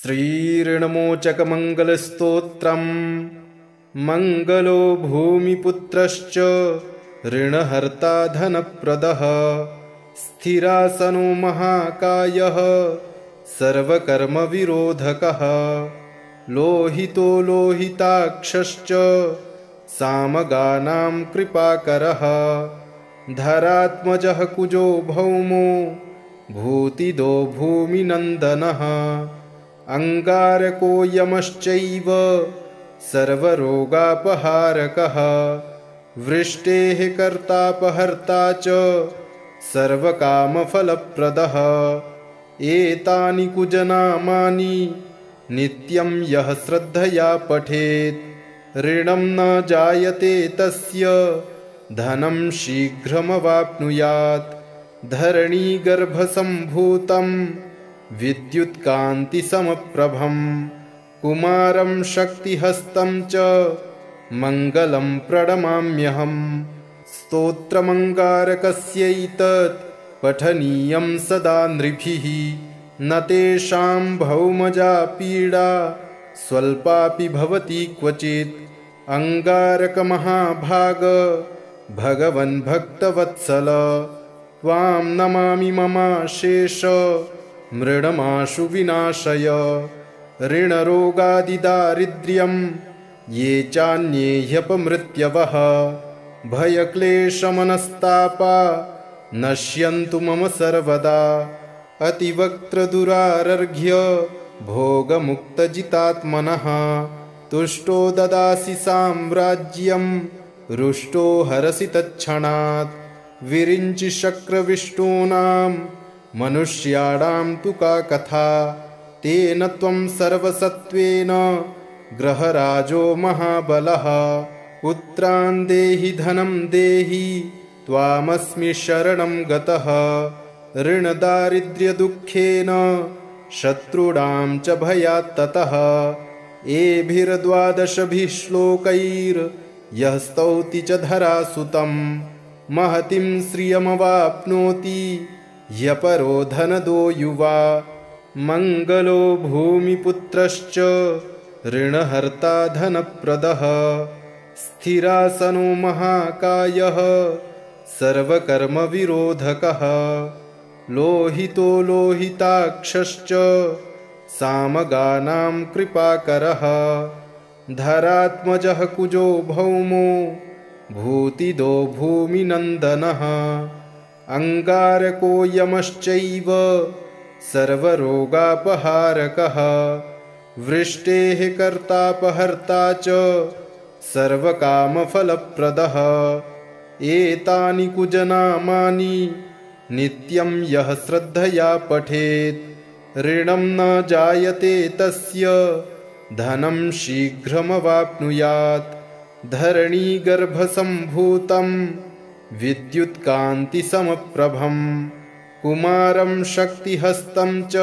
श्रीऋणमोचकमङ्गलस्तोत्रम् मङ्गलो भूमिपुत्रश्च ऋणहर्ता धनप्रदः स्थिरासनो महाकायः सर्वकर्मविरोधकः लोहितो लोहिताक्षश्च सामगानां कृपाकरः धरात्मजः कुजो भौमो भूतिदो भूमिनन्दनः अंगारको यमश्चैव सर्वरोगापहारकः वृष्टेः कर्तापहर्ता च सर्वकामफलप्रदः एतानि कुजनामानि नित्यं यः श्रद्धया पठेत् ऋणं न जायते तस्य धनं शीघ्रमवाप्नुयात् धरणीगर्भसम्भूतं विद्युत्कान्तिसमप्रभं कुमारं शक्तिहस्तं च मङ्गलं प्रणमाम्यहम् स्तोत्रमङ्गारकस्यैतत् पठनीयं सदा नृभिः न तेषां भौमजा पीडा स्वल्पापि भवति क्वचित् अंगारकमहाभाग भगवन् भक्तवत्सल त्वां नमामि ममाशेष मृडमाशु विनाशय ऋणरोगादिदारिद्र्यं ये चान्ये ह्यपमृत्यवः भयक्लेशमनस्तापा नश्यन्तु मम सर्वदा अतिवक्त्रदुरारर्घ्य भोगमुक्तजितात्मनः तुष्टो ददासि साम्राज्यं रुष्टो हरसि तत्क्षणात् विरिञ्चि शक्रविष्टूनां मनुष्याणां तु का कथा तेन त्वं सर्वसत्त्वेन ग्रहराजो महाबलः पुत्रान् देहि धनं देहि त्वामस्मि शरणं गतः ऋणदारिद्र्यदुःखेन शत्रूणां च भयात्ततः एभिर्द्वादशभिः श्लोकैर्यः स्तौति च धरासुतं महतीं श्रियमवाप्नोति ह्यपरो धनदो युवा मङ्गलो भूमिपुत्रश्च ऋणहर्ता धनप्रदः स्थिरासनो महाकायः सर्वकर्मविरोधकः लोहितो लोहिताक्षश्च सामगानां कृपाकरः धरात्मजः कुजो भौमो भूतिदो भूमिनन्दनः अंगारको यमश्चैव सर्वरोगापहारकः वृष्टेः कर्तापहर्ता च सर्वकामफलप्रदः एतानि कुजनामानि नित्यं यः श्रद्धया पठेत् ऋणं न जायते तस्य धनं शीघ्रमवाप्नुयात् धरणीगर्भसम्भूतं विद्युत्कान्तिसमप्रभं कुमारं शक्तिहस्तं च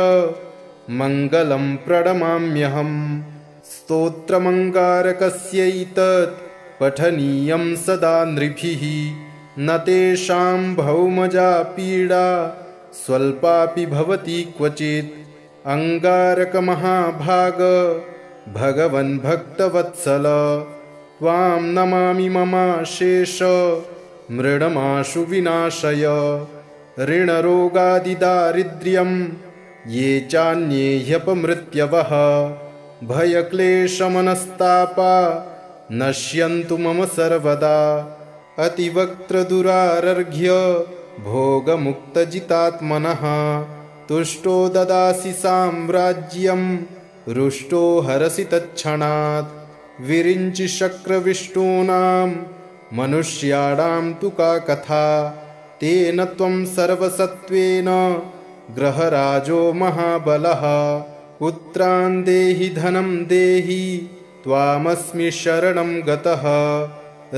मङ्गलं प्रणमाम्यहम् स्तोत्रमङ्गारकस्यैतत् पठनीयं सदा नृभिः न तेषां भौमजा पीडा स्वल्पापि भवति क्वचित् अंगारकमहाभाग भगवन् भक्तवत्सल त्वां नमामि ममाशेष मृडमाशु विनाशय ऋणरोगादिदारिद्र्यं ये चान्ये ह्यपमृत्यवः भयक्लेशमनस्तापा नश्यन्तु मम सर्वदा अतिवक्त्रदुरारर्घ्य भोगमुक्तजितात्मनः तुष्टो ददासि साम्राज्यं रुष्टो हरसि तत्क्षणात् विरिञ्चि शक्रविष्टूनां मनुष्याणां तु का कथा तेन त्वं सर्वसत्त्वेन ग्रहराजो महाबलः पुत्रान् देहि धनं देहि त्वामस्मि शरणं गतः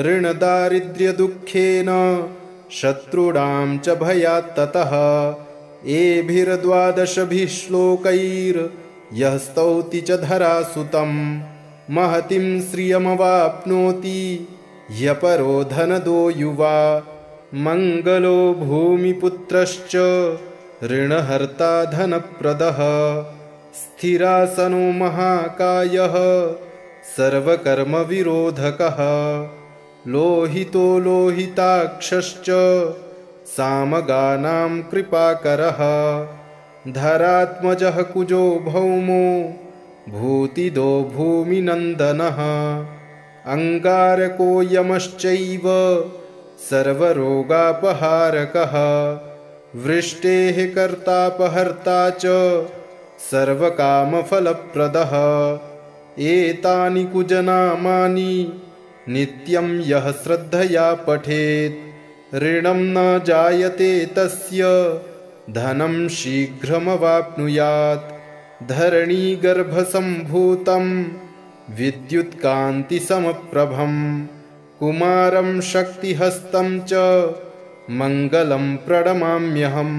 ऋणदारिद्र्यदुःखेन शत्रूणां च भयात्ततः एभिर्द्वादशभिः श्लोकैर्यः स्तौति च धरासुतं महतीं श्रियमवाप्नोति ह्यपरो धनदो युवा मङ्गलो भूमिपुत्रश्च ऋणहर्ता धनप्रदः स्थिरासनो महाकायः सर्वकर्मविरोधकः लोहितो लोहिताक्षश्च सामगानां कृपाकरः धरात्मजः कुजो भौमो भूतिदो भूमिनन्दनः अंगारको यमश्चैव सर्वरोगापहारकः वृष्टेः कर्तापहर्ता च सर्वकामफलप्रदः एतानि कुजनामानि नित्यं यः श्रद्धया पठेत् ऋणं न जायते तस्य धनं शीघ्रमवाप्नुयात् धरणीगर्भसम्भूतं विद्युत्कान्तिसमप्रभं कुमारं शक्तिहस्तं च मङ्गलं प्रणमाम्यहम्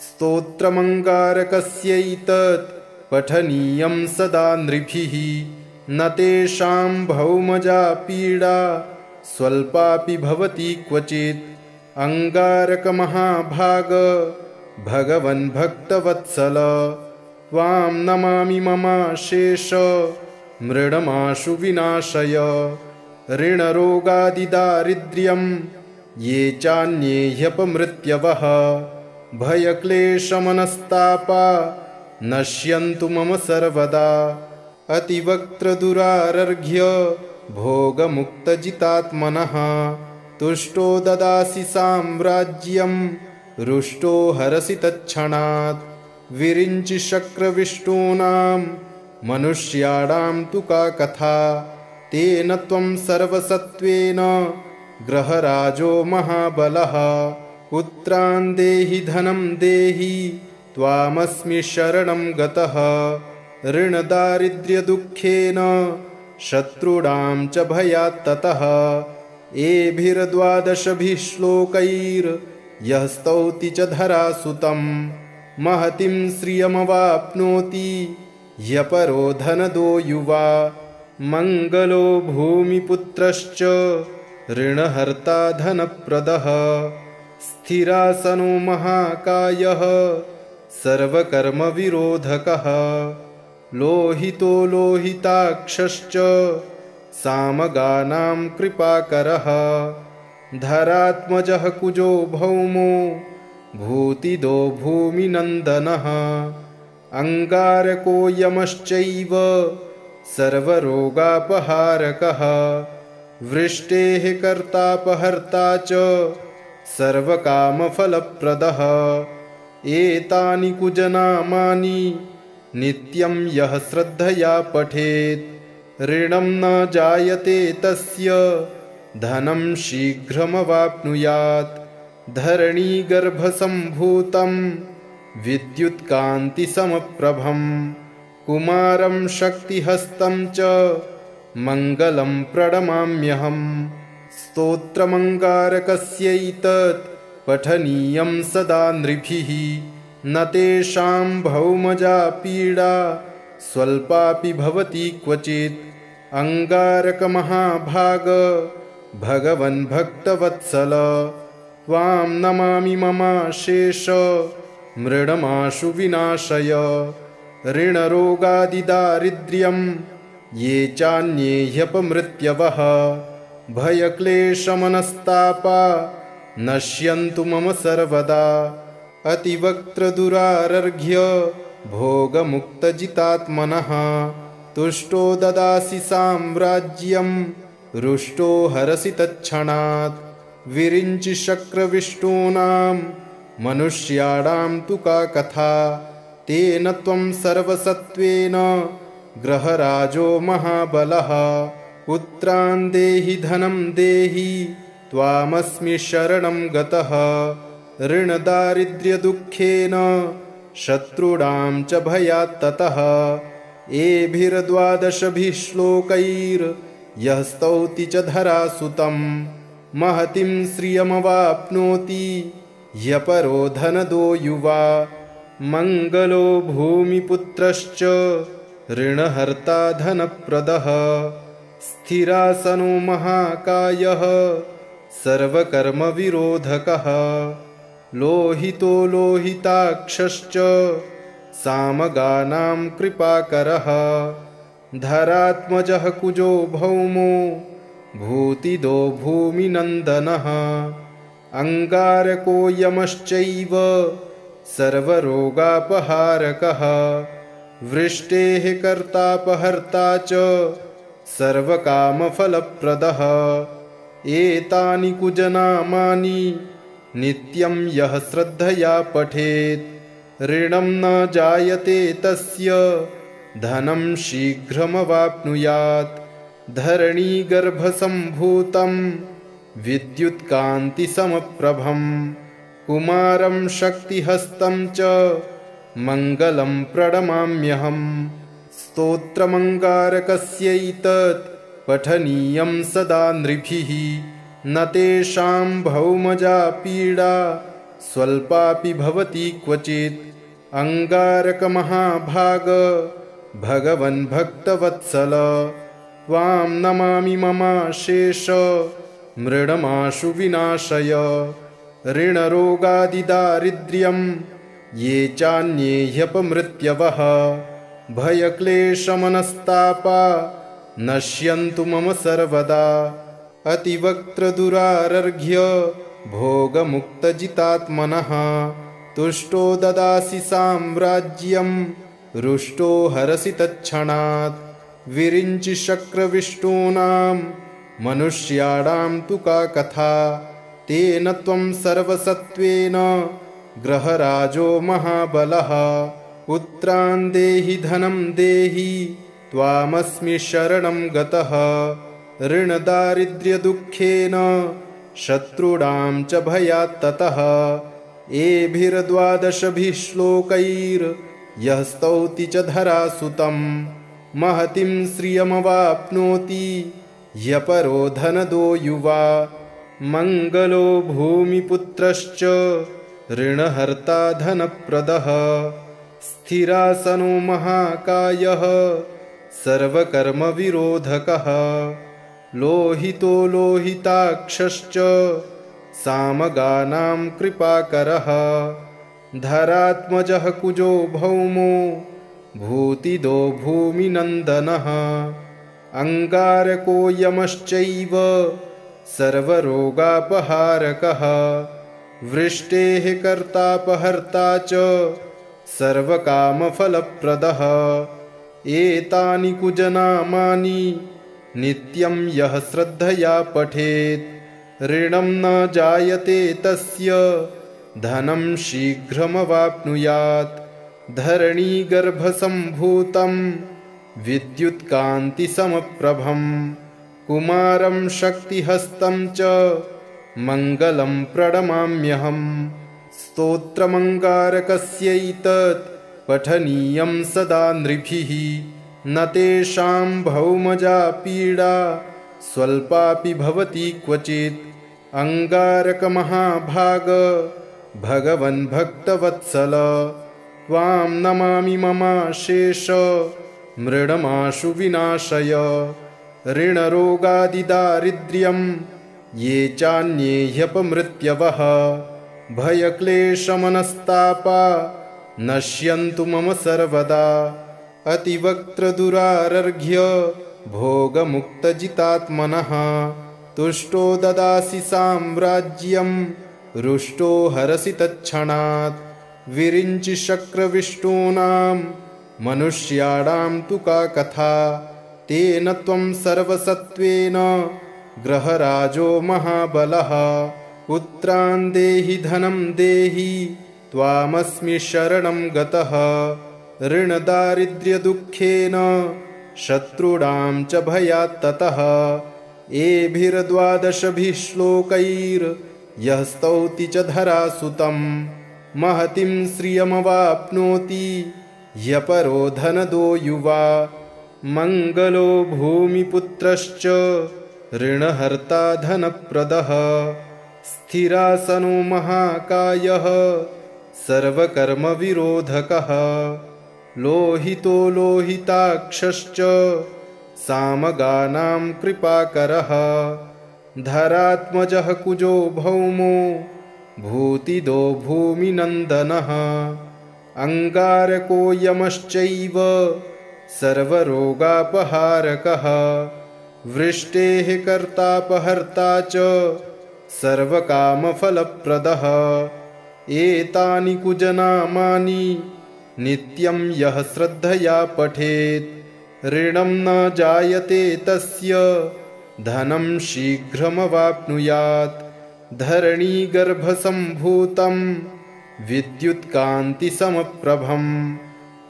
स्तोत्रमङ्गारकस्यैतत् पठनीयं सदा नृभिः न तेषां भौमजा पीडा स्वल्पापि भवति क्वचित् अंगारकमहाभाग भगवन् भक्तवत्सल त्वां नमामि ममाशेष मृडमाशु विनाशय ऋणरोगादिदारिद्र्यं ये चान्ये ह्यपमृत्यवः भयक्लेशमनस्तापा नश्यन्तु मम सर्वदा अतिवक्त्रदुरारर्घ्य भोगमुक्तजितात्मनः तुष्टो ददासि साम्राज्यं रुष्टो हरसि तत्क्षणात् विरिञ्चि शक्रविष्टूनां मनुष्याणां तु का कथा तेन त्वं सर्वसत्त्वेन ग्रहराजो महाबलः पुत्रान् देहि धनं देहि त्वामस्मि शरणं गतः ऋणदारिद्र्यदुःखेन शत्रूणां च भयात्ततः एभिर्द्वादशभिः श्लोकैर्यः स्तौति च धरासुतं महतीं श्रियमवाप्नोति ह्यपरो धनदो युवा मङ्गलो भूमिपुत्रश्च ऋणहर्ता धनप्रदः स्थिरासनो महाकायः सर्वकर्मविरोधकः लोहितो लोहिताक्षश्च सामगानां कृपाकरः धरात्मजः कुजो भौमो भूतिदो भूमिनन्दनः अंगारको यमश्चैव सर्वरोगापहारकः वृष्टेः कर्तापहर्ता च सर्वकामफलप्रदः एतानि कुजनामानि नित्यं यः श्रद्धया पठेत् ऋणं न जायते तस्य धनं शीघ्रमवाप्नुयात् धरणीगर्भसम्भूतं विद्युत्कान्तिसमप्रभं कुमारं शक्तिहस्तं च मङ्गलं प्रणमाम्यहम् स्तोत्रमङ्गारकस्यैतत् पठनीयं सदा नृभिः न तेषां भौमजा पीडा स्वल्पापि भवति क्वचित् अंगारकमहाभाग भगवन् भक्तवत्सल त्वां नमामि ममाशेष मृडमाशु विनाशय ऋणरोगादिदारिद्र्यं ये चान्ये ह्यपमृत्यवः भयक्लेशमनस्तापा नश्यन्तु मम सर्वदा अतिवक्त्रदुरारर्घ्य भोगमुक्तजितात्मनः तुष्टो ददासि साम्राज्यं रुष्टो हरसि तत्क्षणात् विरिञ्चि शक्रविष्टूनां मनुष्याणां तु का कथा तेन त्वं सर्वसत्त्वेन ग्रहराजो महाबलः पुत्रान् देहि धनं देहि त्वामस्मि शरणं गतः ऋणदारिद्र्यदुःखेन शत्रूणां च भयात्ततः एभिर्द्वादशभिः श्लोकैर्यः स्तौति च धरासुतं महतीं श्रियमवाप्नोति ह्यपरो धनदो युवा मङ्गलो भूमिपुत्रश्च ऋणहर्ता धनप्रदः स्थिरासनो महाकायः सर्वकर्मविरोधकः लोहितो लोहिताक्षश्च सामगानां कृपाकरः धरात्मजः कुजो भौमो भूतिदो भूमिनन्दनः अंगारको यमश्चैव सर्वरोगापहारकः वृष्टेः कर्तापहर्ता च सर्वकामफलप्रदः एतानि कुजनामानि नित्यं यः श्रद्धया पठेत् ऋणं न जायते तस्य धनं शीघ्रमवाप्नुयात् धरणीगर्भसम्भूतं विद्युत्कान्तिसमप्रभं कुमारं शक्तिहस्तं च मङ्गलं प्रणमाम्यहम् स्तोत्रमङ्गारकस्यैतत् पठनीयं सदा नृभिः न तेषां भौमजा पीडा स्वल्पापि भवति क्वचित् अंगारकमहाभाग भगवन् भक्तवत्सल त्वां नमामि ममाशेष मृडमाशु विनाशय ऋणरोगादिदारिद्र्यं ये चान्ये ह्यपमृत्यवः भयक्लेशमनस्तापा नश्यन्तु मम सर्वदा अतिवक्त्रदुरारर्घ्य भोगमुक्तजितात्मनः तुष्टो ददासि साम्राज्यं रुष्टो हरसि तत्क्षणात् विरिञ्चि शक्रविष्टूनां मनुष्याणां तु का कथा तेन त्वं सर्वसत्त्वेन ग्रहराजो महाबलः पुत्रान् देहि धनं देहि त्वामस्मि शरणं गतः ऋणदारिद्र्यदुःखेन शत्रूणां च भयात् ततः एभिर्द्वादशभिः श्लोकैर्यः स्तौति च धरासुतं महतीं श्रियमवाप्नोति ह्यपरो धनदो युवा मङ्गलो भूमिपुत्रश्च ऋणहर्ता धनप्रदः स्थिरासनो महाकायः सर्वकर्मविरोधकः लोहितो लोहिताक्षश्च सामगानां कृपाकरः धरात्मजः कुजो भौमो भूतिदो भूमिनन्दनः अंगारको यमश्चैव सर्वरोगापहारकः वृष्टेः कर्तापहर्ता च सर्वकामफलप्रदः एतानि कुजनामानि नित्यं यः श्रद्धया पठेत् ऋणं न जायते तस्य धनं शीघ्रमवाप्नुयात् धरणीगर्भसम्भूतं विद्युत्कान्तिसमप्रभं कुमारं शक्तिहस्तं च मङ्गलं प्रणमाम्यहम् स्तोत्रमङ्गारकस्यैतत् पठनीयं सदा नृभिः न तेषां भौमजा पीडा स्वल्पापि भवति क्वचित् अंगारकमहाभाग भगवन् भक्तवत्सल त्वां नमामि ममाशेष मृडमाशु विनाशय ऋणरोगादिदारिद्र्यं ये चान्ये ह्यपमृत्यवः भयक्लेशमनस्तापा नश्यन्तु मम सर्वदा अतिवक्त्रदुरारर्घ्य भोगमुक्तजितात्मनः तुष्टो ददासि साम्राज्यं रुष्टो हरसि तत्क्षणात् विरिञ्चि शक्रविष्टूनां मनुष्याणां तु का कथा तेन त्वं सर्वसत्त्वेन ग्रहराजो महाबलः पुत्रान् देहि धनं देहि त्वामस्मि शरणं गतः ऋणदारिद्र्यदुःखेन शत्रूणां च भयात् ततः एभिर्द्वादशभिः श्लोकैर्यः स्तौति च धरासुतं महतीं श्रियमवाप्नोति ह्यपरो धनदो युवा मङ्गलो भूमिपुत्रश्च ऋणहर्ता धनप्रदः स्थिरासनो महाकायः सर्वकर्मविरोधकः लोहितो लोहिताक्षश्च सामगानां कृपाकरः धरात्मजः कुजो भौमो भूतिदो भूमिनन्दनः अंगारको यमश्चैव सर्वरोगापहारकः वृष्टेः कर्तापहर्ता च सर्वकामफलप्रदः एतानि कुजनामानि नित्यं यः श्रद्धया पठेत् ऋणं न जायते तस्य धनं शीघ्रमवाप्नुयात् धरणीगर्भसम्भूतं विद्युत्कान्तिसमप्रभं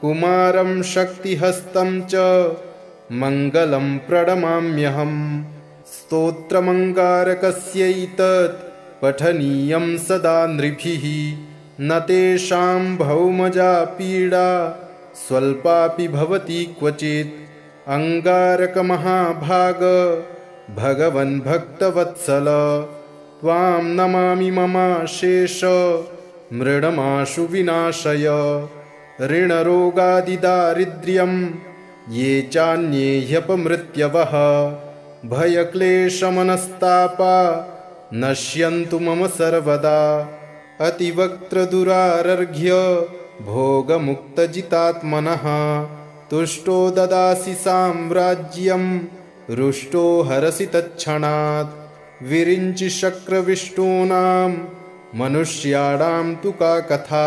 कुमारं शक्तिहस्तं च मङ्गलं प्रणमाम्यहम् स्तोत्रमङ्गारकस्यैतत् पठनीयं सदा नृभिः न तेषां भौमजा पीडा स्वल्पापि भवति क्वचित् अंगारकमहाभाग भगवन् भक्तवत्सल त्वां नमामि ममाशेष मृडमाशु विनाशय ऋणरोगादिदारिद्र्यं ये चान्ये ह्यपमृत्यवः भयक्लेशमनस्तापा नश्यन्तु मम सर्वदा अतिवक्त्रदुरारर्घ्य भोगमुक्तजितात्मनः तुष्टो ददासि साम्राज्यं रुष्टो हरसि तत्क्षणात् विरिञ्चि शक्रविष्टूनां मनुष्याणां तु का कथा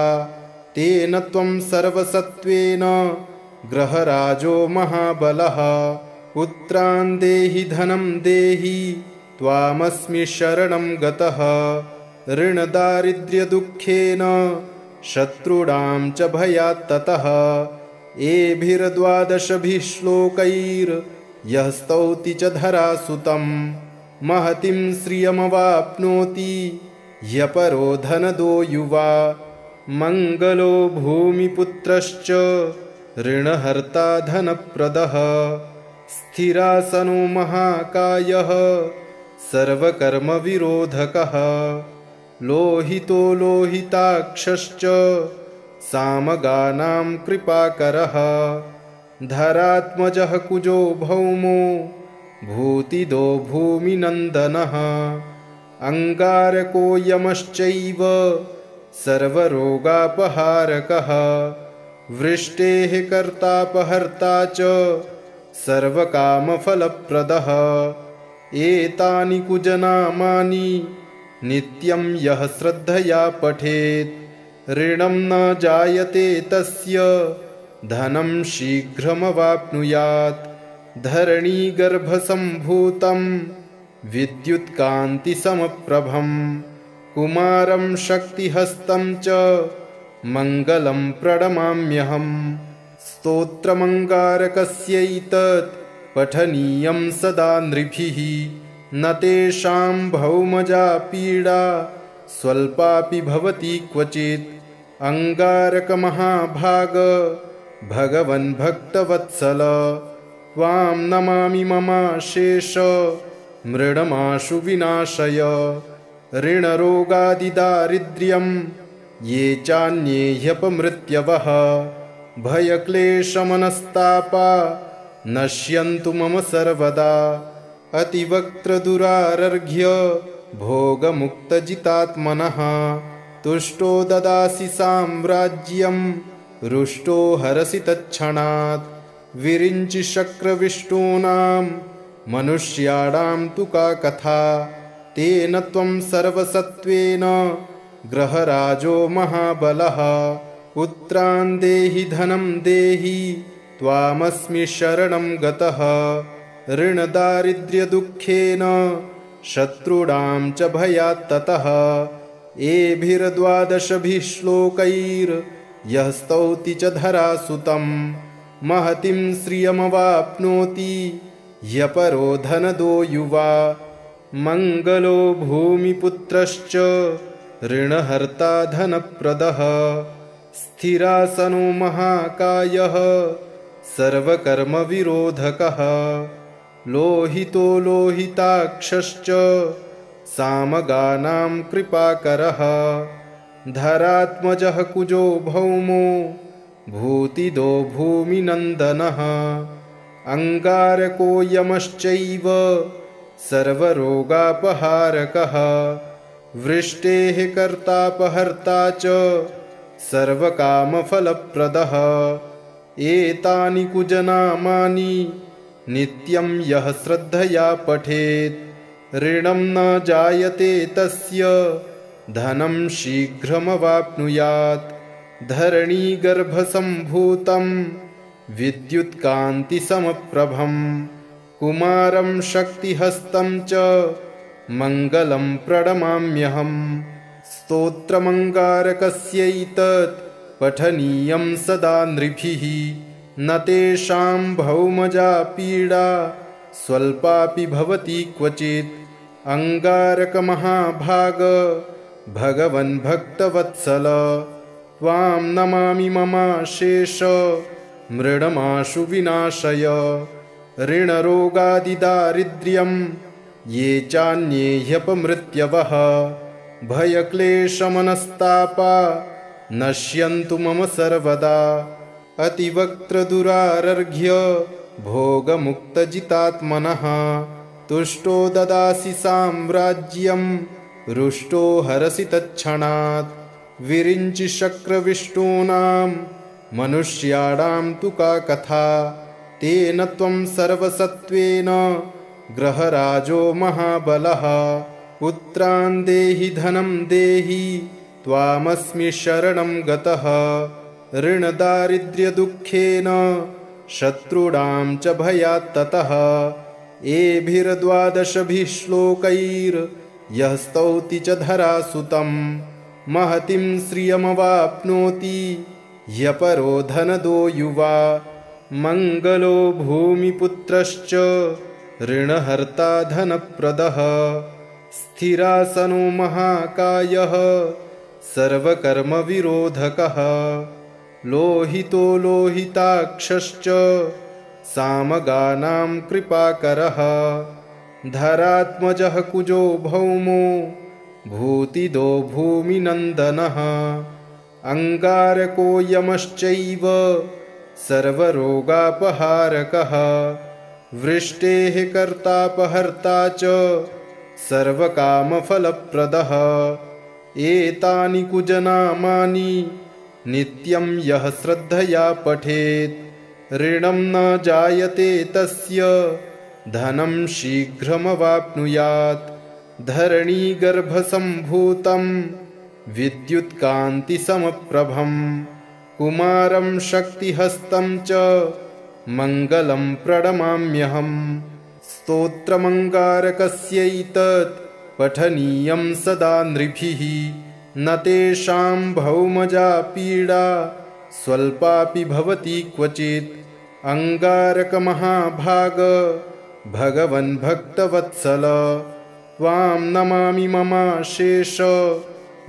तेन त्वं सर्वसत्त्वेन ग्रहराजो महाबलः पुत्रान् देहि धनं देहि त्वामस्मि शरणं गतः ऋणदारिद्र्यदुःखेन शत्रूणां च भयात्ततः एभिर्द्वादशभिः श्लोकैर्यः स्तौति च धरासुतं महतीं श्रियमवाप्नोति ह्यपरो धनदो युवा मङ्गलो भूमिपुत्रश्च ऋणहर्ता धनप्रदः स्थिरासनो महाकायः सर्वकर्मविरोधकः लोहितो लोहिताक्षश्च सामगानां कृपाकरः धरात्मजः कुजो भौमो भूतिदो भूमिनन्दनः अंगारको यमश्चैव सर्वरोगापहारकः वृष्टेः कर्तापहर्ता च सर्वकामफलप्रदः एतानि कुजनामानि नित्यं यः श्रद्धया पठेत् ऋणं न जायते तस्य धनं शीघ्रमवाप्नुयात् धरणीगर्भसम्भूतं विद्युत्कान्तिसमप्रभं कुमारं शक्तिहस्तं च मङ्गलं प्रणमाम्यहम् स्तोत्रमङ्गारकस्यैतत् पठनीयं सदा नृभिः न तेषां भौमजा पीडा स्वल्पापि भवति क्वचित् अंगारकमहाभाग भगवन् भक्तवत्सल त्वां नमामि ममाशेष मृडमाशु विनाशय ऋणरोगादिदारिद्र्यं ये चान्ये ह्यपमृत्यवः भयक्लेशमनस्तापा नश्यन्तु मम सर्वदा अतिवक्त्रदुरारर्घ्य भोगमुक्तजितात्मनः तुष्टो ददासि साम्राज्यं रुष्टो हरसि तत्क्षणात् विरिञ्चि शक्रविष्टूनां मनुष्याणां तु का कथा तेन त्वं सर्वसत्त्वेन ग्रहराजो महाबलः पुत्रान् देहि धनं देहि त्वामस्मि शरणं गतः ऋणदारिद्र्यदुःखेन शत्रूणां च भयात्ततः एभिर्द्वादशभिः श्लोकैर्यः स्तौति च धरासुतं महतीं श्रियमवाप्नोति ह्यपरो धनदो युवा मङ्गलो भूमिपुत्रश्च ऋणहर्ता धनप्रदः स्थिरासनो महाकायः सर्वकर्मविरोधकः लोहितो लोहिताक्षश्च सामगानां कृपाकरः धरात्मजः कुजो भौमो भूतिदो भूमिनन्दनः अंगारको यमश्चैव सर्वरोगापहारकः वृष्टेः कर्तापहर्ता च सर्वकामफलप्रदः एतानि कुजनामानि नित्यं यः श्रद्धया पठेत् ऋणं न जायते तस्य धनं शीघ्रमवाप्नुयात् धरणीगर्भसम्भूतं विद्युत्कान्तिसमप्रभं कुमारं शक्तिहस्तं च मङ्गलं प्रणमाम्यहम् स्तोत्रमङ्गारकस्यैतत् पठनीयं सदा नृभिः न तेषां भौमजा पीडा स्वल्पापि भवति क्वचित् अङ्गारकमहाभाग भगवन् भक्तवत्सल त्वां नमामि ममाशेष मृडमाशु विनाशय ऋणरोगादिदारिद्र्यं ये चान्ये ह्यपमृत्यवः भयक्लेशमनस्तापा नश्यन्तु मम सर्वदा अतिवक्त्रदुरारर्घ्य भोगमुक्तजितात्मनः तुष्टो ददासि साम्राज्यं रुष्टो हरसि तत्क्षणात् विरिञ्चि शक्रविष्टूनां मनुष्याणां तु का कथा तेन त्वं सर्वसत्त्वेन ग्रहराजो महाबलः पुत्रान् देहि धनं देहि त्वामस्मि शरणं गतः ऋणदारिद्र्यदुःखेन शत्रूणां च भयात् ततः एभिर्द्वादशभिः श्लोकैर्यः स्तौति च धरासुतं महतीं श्रियमवाप्नोति ह्यपरो धनदो युवा मङ्गलो भूमिपुत्रश्च ऋणहर्ता धनप्रदः स्थिरासनो महाकायः सर्वकर्मविरोधकः लोहितो लोहिताक्षश्च सामगानां कृपाकरः धरात्मजः कुजो भौमो भूतिदो भूमिनन्दनः अङ्गारको यमश्चैव सर्वरोगापहारकः वृष्टेः कर्तापहर्ता च सर्वकामफलप्रदः एतानि कुजनामानि नित्यं यः श्रद्धया पठेत् ऋणं न जायते तस्य धनं शीघ्रमवाप्नुयात् धरणीगर्भसम्भूतं विद्युत्कान्तिसमप्रभं कुमारं शक्तिहस्तं च मङ्गलं प्रणमाम्यहम् स्तोत्रमङ्गारकस्यैतत् पठनीयं सदा नृभिः न तेषां भौमजा पीडा स्वल्पापि भवति क्वचित् अङ्गारकमहाभाग भगवन् भक्तवत्सल त्वां नमामि ममाशेष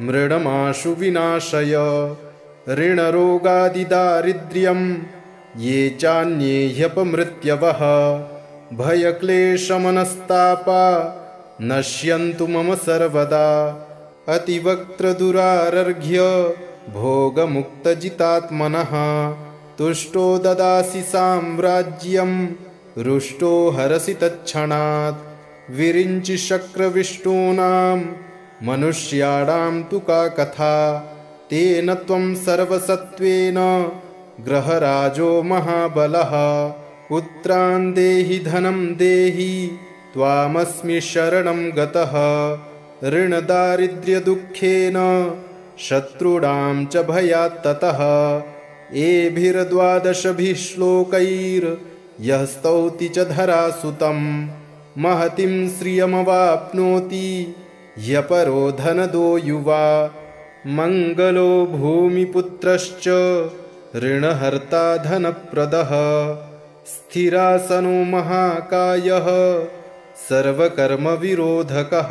मृडमाशु विनाशय ऋणरोगादिदारिद्र्यं ये चान्ये ह्यपमृत्यवः भयक्लेशमनस्तापा नश्यन्तु मम सर्वदा अतिवक्त्रदुरारर्घ्य भोगमुक्तजितात्मनः तुष्टो ददासि साम्राज्यं रुष्टो हरसि तत्क्षणात् विरिञ्चि शक्रविष्टूनां मनुष्याणां तु का कथा तेन त्वं सर्वसत्त्वेन ग्रहराजो महाबलः पुत्रान् देहि धनं देहि त्वामस्मि शरणं गतः ऋणदारिद्र्यदुःखेन शत्रूणां च भयात् ततः एभिर्द्वादशभिः श्लोकैर्यः स्तौति च धरासुतं महतीं श्रियमवाप्नोति ह्यपरो धनदो युवा मङ्गलो भूमिपुत्रश्च ऋणहर्ता धनप्रदः स्थिरासनो महाकायः सर्वकर्मविरोधकः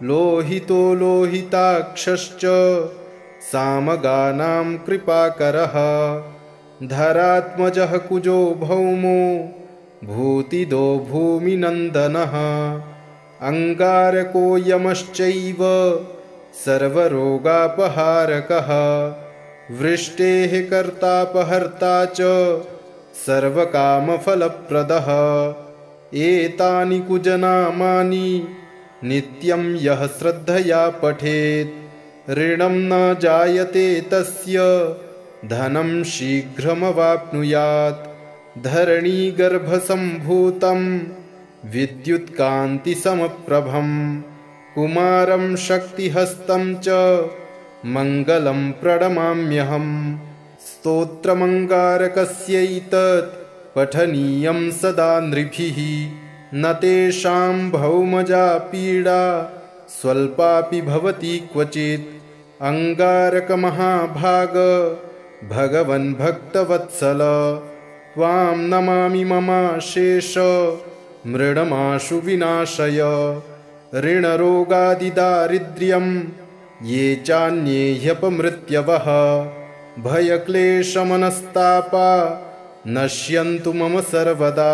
लोहितो लोहिताक्षश्च सामगानां कृपाकरः धरात्मजः कुजो भौमो भूतिदो भूमिनन्दनः अङ्गारको यमश्चैव सर्वरोगापहारकः वृष्टेः कर्तापहर्ता च सर्वकामफलप्रदः एतानि कुजनामानि नित्यं यः श्रद्धया पठेत् ऋणं न जायते तस्य धनं शीघ्रमवाप्नुयात् धरणीगर्भसम्भूतं विद्युत्कान्तिसमप्रभं कुमारं शक्तिहस्तं च मङ्गलं प्रणमाम्यहम् स्तोत्रमङ्गारकस्यैतत् पठनीयं सदा नृभिः न तेषां भौमजा पीडा स्वल्पापि भवति क्वचित् अङ्गारकमहाभाग भगवन् भक्तवत्सल त्वां नमामि ममाशेष मृडमाशु विनाशय ऋणरोगादिदारिद्र्यं ये चान्ये ह्यपमृत्यवः भयक्लेशमनस्तापा नश्यन्तु मम सर्वदा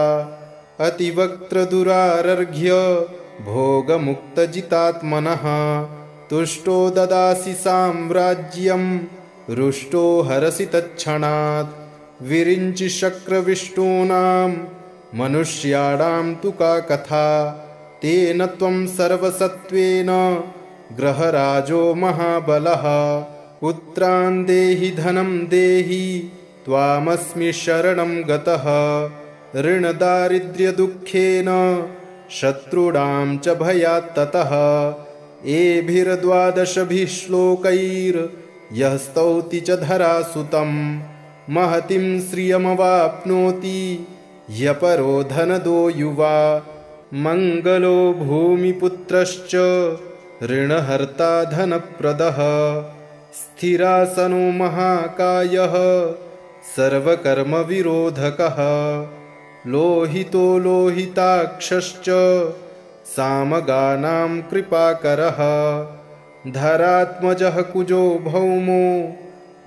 अतिवक्त्रदुरारर्घ्य भोगमुक्तजितात्मनः तुष्टो ददासि साम्राज्यं रुष्टो हरसि तत्क्षणात् विरिञ्चि शक्रविष्टूनां मनुष्याणां तु का कथा तेन त्वं सर्वसत्त्वेन ग्रहराजो महाबलः पुत्रान् देहि धनं देहि त्वामस्मि शरणं गतः ऋणदारिद्र्यदुःखेन शत्रूणां च भयात् ततः एभिर्द्वादशभिः श्लोकैर्यः स्तौति च धरासुतं महतीं श्रियमवाप्नोति ह्यपरो धनदो युवा मङ्गलो भूमिपुत्रश्च ऋणहर्ता धनप्रदः स्थिरासनो महाकायः सर्वकर्मविरोधकः लोहितो लोहिताक्षश्च सामगानां कृपाकरः धरात्मजः कुजो भौमो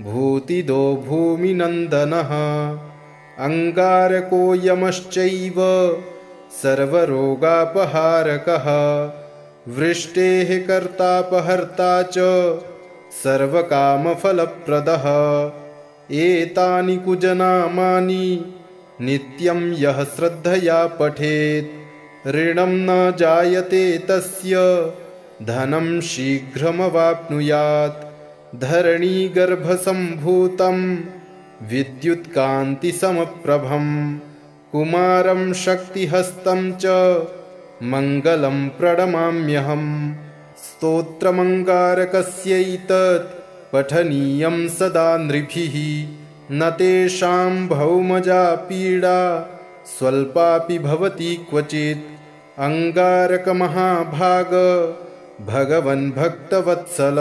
भूतिदो भूमिनन्दनः अङ्गारको यमश्चैव सर्वरोगापहारकः वृष्टेः कर्तापहर्ता च सर्वकामफलप्रदः एतानि कुजनामानि नित्यं यः श्रद्धया पठेत् ऋणं न जायते तस्य धनं शीघ्रमवाप्नुयात् धरणीगर्भसम्भूतं विद्युत्कान्तिसमप्रभं कुमारं शक्तिहस्तं च मङ्गलं प्रणमाम्यहम् स्तोत्रमङ्गारकस्यैतत् पठनीयं सदा नृभिः न तेषां भौमजा पीडा स्वल्पापि भवति क्वचित् अङ्गारकमहाभाग भगवन् भक्तवत्सल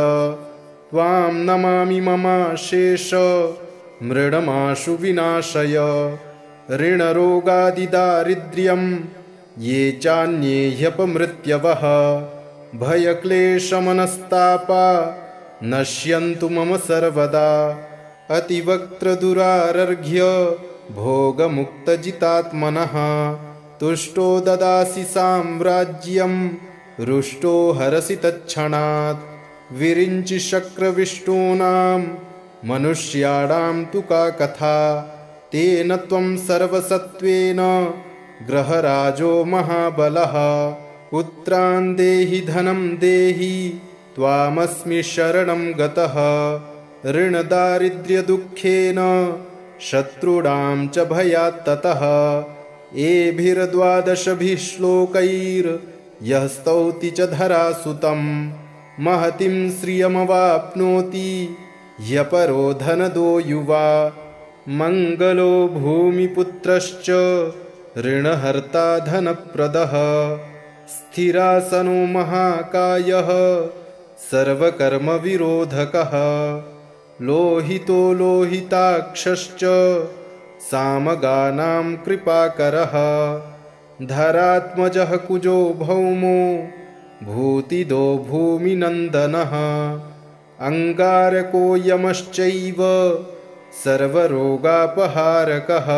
त्वां नमामि ममाशेष मृडमाशु विनाशय ऋणरोगादिदारिद्र्यं ये चान्ये ह्यपमृत्यवः भयक्लेशमनस्तापा नश्यन्तु मम सर्वदा अतिवक्त्रदुरारर्घ्य भोगमुक्तजितात्मनः तुष्टो ददासि साम्राज्यं रुष्टो हरसि तत्क्षणात् विरिञ्चि शक्रविष्टूनां मनुष्याणां तु का कथा तेन त्वं सर्वसत्त्वेन ग्रहराजो महाबलः पुत्रान् देहि धनं देहि त्वामस्मि शरणं गतः ऋणदारिद्र्यदुःखेन शत्रूणां च भयात् ततः एभिर्द्वादशभिः श्लोकैर्यः स्तौति च धरासुतं महतीं श्रियमवाप्नोति ह्यपरो धनदो युवा मङ्गलो भूमिपुत्रश्च ऋणहर्ता धनप्रदः स्थिरासनो महाकायः सर्वकर्मविरोधकः लोहितो लोहिताक्षश्च सामगानां कृपाकरः धरात्मजः कुजो भौमो भूतिदो भूमिनन्दनः अङ्गारको यमश्चैव सर्वरोगापहारकः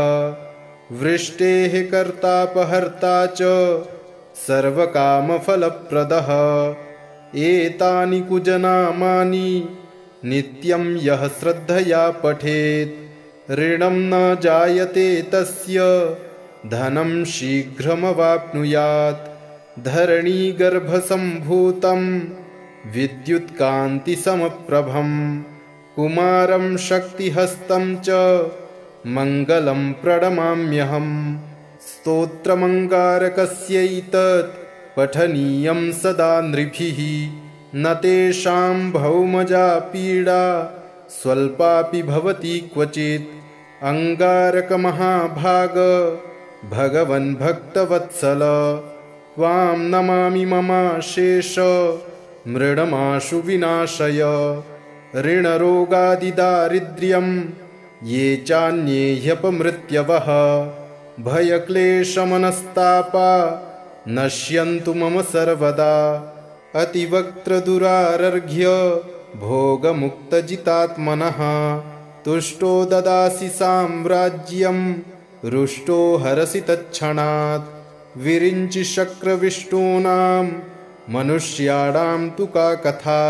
वृष्टेः कर्तापहर्ता च सर्वकामफलप्रदः एतानि कुजनामानि नित्यं यः श्रद्धया पठेत् ऋणं न जायते तस्य धनं शीघ्रमवाप्नुयात् धरणीगर्भसम्भूतं विद्युत्कान्तिसमप्रभं कुमारं शक्तिहस्तं च मङ्गलं प्रणमाम्यहम् स्तोत्रमङ्गारकस्यैतत् पठनीयं सदा नृभिः न तेषां भौमजा पीडा स्वल्पापि भवति क्वचित् अङ्गारकमहाभाग भगवन् भक्तवत्सल त्वां नमामि ममाशेष मृडमाशु विनाशय ऋणरोगादिदारिद्र्यं ये चान्ये ह्यपमृत्यवः भयक्लेशमनस्तापा नश्यन्तु मम सर्वदा अतिवक्त्रदुरारर्घ्य भोगमुक्तजितात्मनः तुष्टो ददासि साम्राज्यं रुष्टो हरसि तत्क्षणात् विरिञ्चि शक्रविष्टूनां मनुष्याणां तु का कथा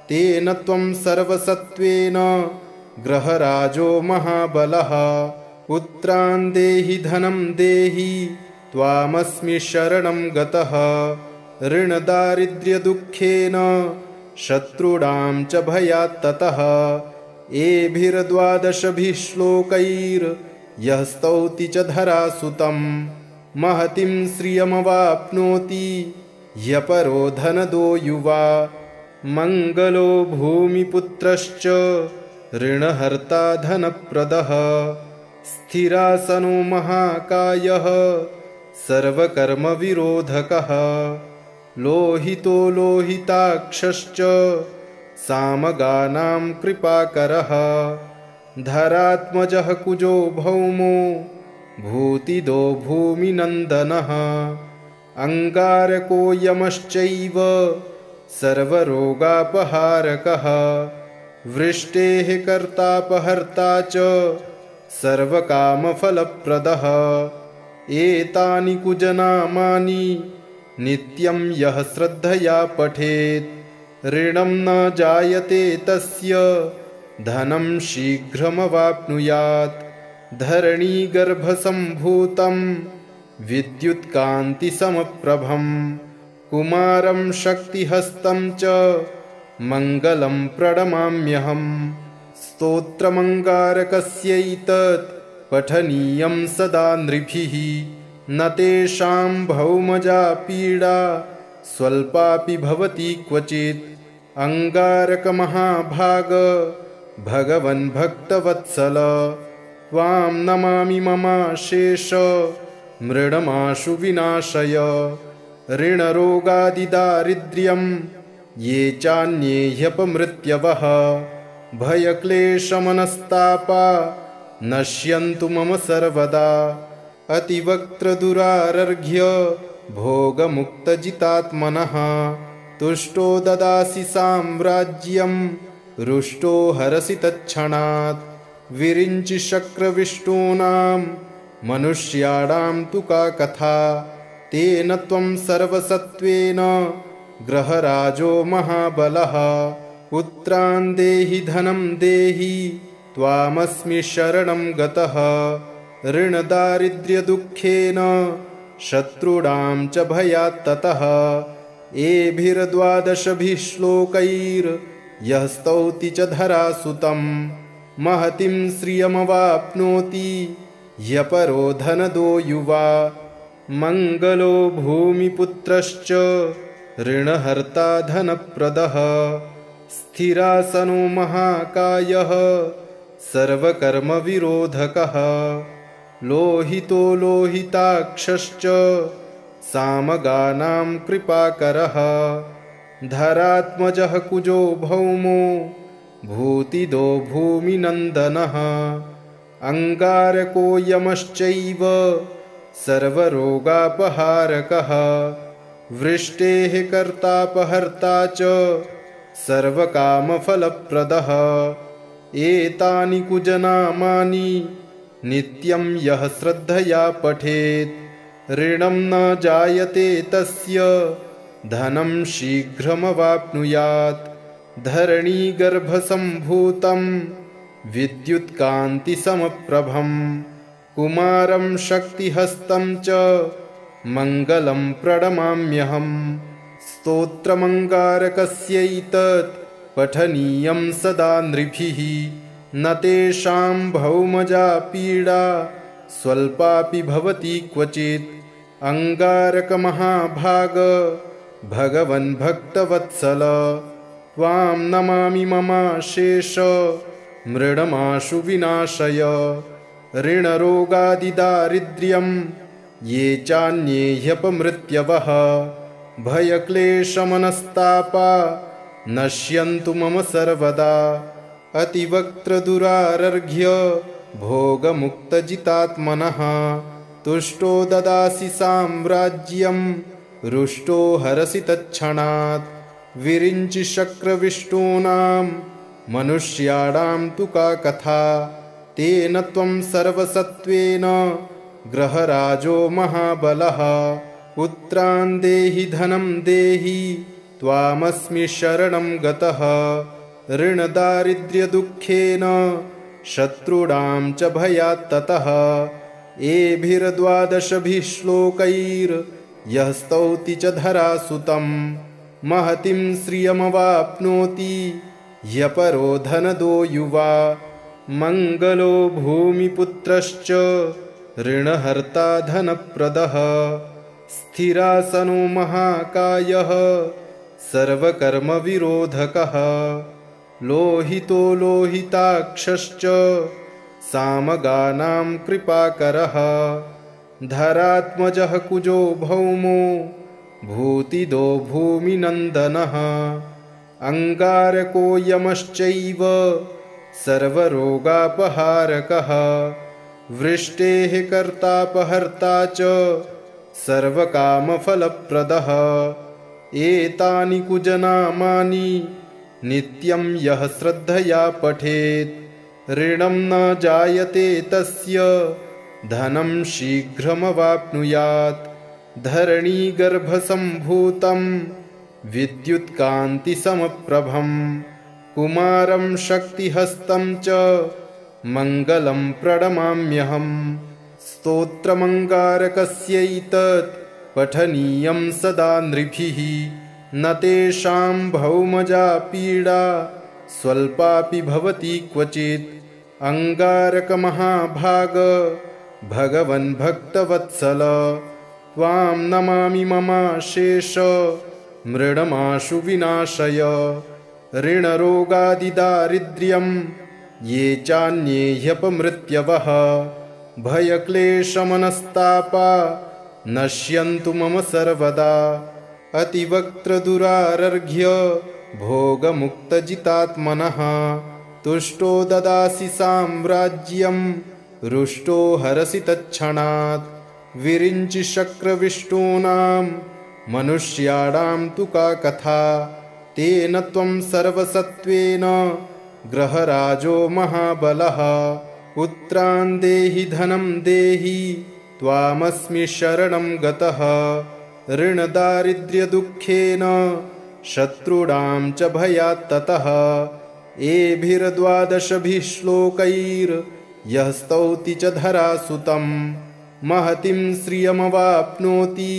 तेन त्वं सर्वसत्त्वेन ग्रहराजो महाबलः पुत्रान् देहि धनं देहि त्वामस्मि शरणं गतः ऋणदारिद्र्यदुःखेन शत्रूणां च भयात् ततः एभिर्द्वादशभिः श्लोकैर्यः स्तौति च धरासुतं महतीं श्रियमवाप्नोति ह्यपरो धनदो युवा मङ्गलो भूमिपुत्रश्च ऋणहर्ता धनप्रदः स्थिरासनो महाकायः सर्वकर्मविरोधकः लोहितो लोहिताक्षश्च सामगानां कृपाकरः धरात्मजः कुजो भौमो भूतिदो भूमिनन्दनः अङ्गारको यमश्चैव सर्वरोगापहारकः वृष्टेः कर्तापहर्ता च सर्वकामफलप्रदः एतानि कुजनामानि नित्यं यः श्रद्धया पठेत् ऋणं न जायते तस्य धनं शीघ्रमवाप्नुयात् धरणीगर्भसम्भूतं विद्युत्कान्तिसमप्रभं कुमारं शक्तिहस्तं च मङ्गलं प्रणमाम्यहम् स्तोत्रमङ्गारकस्यैतत् पठनीयं सदा नृभिः न तेषां भौमजा पीडा स्वल्पापि भवति क्वचित् अङ्गारकमहाभाग भगवन् भक्तवत्सल त्वां नमामि ममाशेष मृडमाशु विनाशय ऋणरोगादिदारिद्र्यं ये चान्ये ह्यपमृत्यवः भयक्लेशमनस्तापा नश्यन्तु मम सर्वदा अतिवक्त्रदुरारर्घ्य भोगमुक्तजितात्मनः तुष्टो ददासि साम्राज्यं रुष्टो हरसि तत्क्षणात् विरिञ्चि शक्रविष्टूनां मनुष्याणां तु का कथा तेन त्वं सर्वसत्त्वेन ग्रहराजो महाबलः पुत्रान् देहि धनं देहि त्वामस्मि शरणं गतः ऋणदारिद्र्यदुःखेन शत्रूणां च भयात् ततः एभिर्द्वादशभिः श्लोकैर्यः स्तौति च धरासुतं महतीं श्रियमवाप्नोति ह्यपरो धनदो युवा मङ्गलो भूमिपुत्रश्च ऋणहर्ता धनप्रदः स्थिरासनो महाकायः सर्वकर्मविरोधकः लोहितो लोहिताक्षश्च सामगानां कृपाकरः धरात्मजः कुजो भौमो भूतिदो भूमिनन्दनः अङ्गारको यमश्चैव सर्वरोगापहारकः वृष्टेः कर्तापहर्ता च सर्वकामफलप्रदः एतानि कुजनामानि नित्यं यः श्रद्धया पठेत् ऋणं न जायते तस्य धनं शीघ्रमवाप्नुयात् धरणीगर्भसम्भूतं विद्युत्कान्तिसमप्रभं कुमारं शक्तिहस्तं च मङ्गलं प्रणमाम्यहम् स्तोत्रमङ्गारकस्यैतत् पठनीयं सदा नृभिः न तेषां भौमजा पीडा स्वल्पापि भवति क्वचित् अङ्गारकमहाभाग भगवन् भक्तवत्सल त्वां नमामि ममाशेष मृडमाशु विनाशय ऋणरोगादिदारिद्र्यं ये चान्ये ह्यपमृत्यवः भयक्लेशमनस्तापा नश्यन्तु मम सर्वदा अतिवक्त्रदुरारर्घ्य भोगमुक्तजितात्मनः तुष्टो ददासि साम्राज्यं रुष्टो हरसि तत्क्षणात् विरिञ्चि शक्रविष्टूनां मनुष्याणां तु का कथा तेन त्वं सर्वसत्त्वेन ग्रहराजो महाबलः पुत्रान् देहि धनं देहि त्वामस्मि शरणं गतः ऋणदारिद्र्यदुःखेन शत्रूणां च भयात् ततः एभिर्द्वादशभिः श्लोकैर्यः स्तौति च धरासुतं महतीं श्रियमवाप्नोति ह्यपरो धनदो युवा मङ्गलो भूमिपुत्रश्च ऋणहर्ता धनप्रदः स्थिरासनो महाकायः सर्वकर्मविरोधकः लोहितो लोहिताक्षश्च सामगानां कृपाकरः धरात्मजः कुजो भौमो भूतिदो भूमिनन्दनः अङ्गारको यमश्चैव सर्वरोगापहारकः वृष्टेः कर्तापहर्ता च सर्वकामफलप्रदः एतानि कुजनामानि नित्यं यः श्रद्धया पठेत् ऋणं न जायते तस्य धनं शीघ्रमवाप्नुयात् धरणीगर्भसम्भूतं विद्युत्कान्तिसमप्रभं कुमारं शक्तिहस्तं च मङ्गलं प्रणमाम्यहम् स्तोत्रमङ्गारकस्यैतत् पठनीयं सदा नृभिः न तेषां भौमजा पीडा स्वल्पापि भवति क्वचित् अङ्गारकमहाभाग भगवन् भक्तवत्सल त्वां नमामि ममाशेष मृडमाशु विनाशय ऋणरोगादिदारिद्र्यं ये चान्ये ह्यपमृत्यवः भयक्लेशमनस्तापा नश्यन्तु मम सर्वदा अतिवक्त्रदुरारर्घ्य भोगमुक्तजितात्मनः तुष्टो ददासि साम्राज्यं रुष्टो हरसि तत्क्षणात् विरिञ्चि शक्रविष्टूनां मनुष्याणां तु का कथा तेन त्वं सर्वसत्त्वेन ग्रहराजो महाबलः पुत्रान् देहि धनं देहि त्वामस्मि शरणं गतः ऋणदारिद्र्यदुःखेन शत्रूणां च भयात् ततः एभिर्द्वादशभिः श्लोकैर्यः स्तौति च धरासुतं महतीं श्रियमवाप्नोति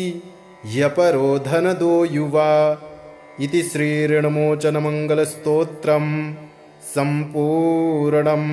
ह्यपरो धनदो युवा इति श्रीऋणमोचनमङ्गलस्तोत्रम् सम्पूर्णम्।